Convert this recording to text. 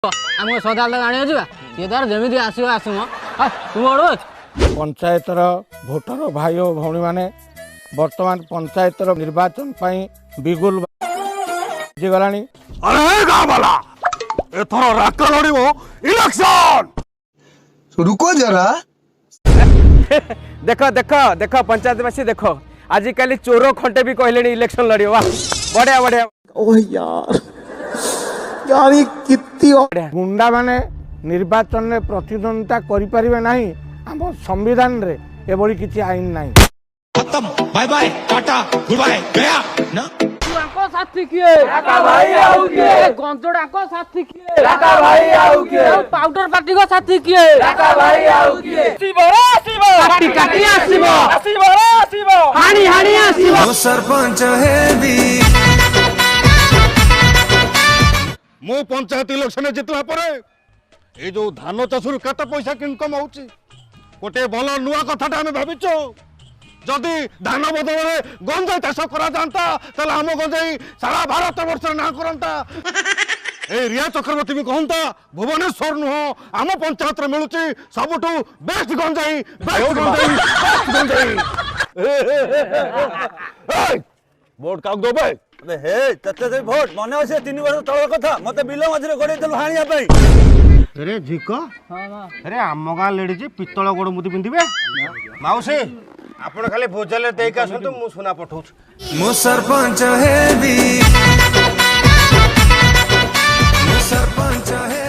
आम सदाल आने जा सी तार जमी आसो आसम तुम पंचायतर भोटर भाई और भौणी मैंने वर्तमान पंचायतर निर्वाचन बिगुल गलानी। अरे गाँव वाला एथर राक लड़ो इलेक्शन। रुको जरा देख देख देख पंचायतवासी देख आजिकल चोर खंटे भी कहले इलेक्शन लड़े वाह बढ़िया बढ़िया। ओह यार यार ये कितनी गुंडा माने निर्वाचन में प्रतिद्वंदिता करें ना आम संविधान रे एभली किसी आईन नहीं। Bye bye tata goodbye गया ना। साथी किए काका भाई आउ किए गंजड़ा को साथी किए काका भाई आउ किए पाउडर पार्टी को साथी किए काका भाई आउ किए शिवरा शिव काटी काटी आसीबो शिवरा शिव हानी हानी आसीबो सरपंच है भी मो पंचायत इलेक्शन जितला परे ए जो धान चाषर केते पैसा इनकम होची गोटे भल नुआ कथाटा आम भाविचो जदि धान बदल गंजाई चाष करा जाता ताले आम गंजाई सारा भारत वर्ष ना करता ए रिया चक्रवर्ती भी कहता भुवनेश्वर नुह आम पंचायत मिलूची सबुठू बेस्ट गंजाई वोट का दो भाई हे तते भोट मन अच्छे 3 वर्ष तल कथा मत बिल मझे गोड़े हाणिया अरे झिक अरे आम गाँ लेडी पितल गोड़ मुदी पिंधे माउसी आपण खाली भोजले देख आसतु मु सुना पठाऊ मो सरपंच है भी मो सरपंच है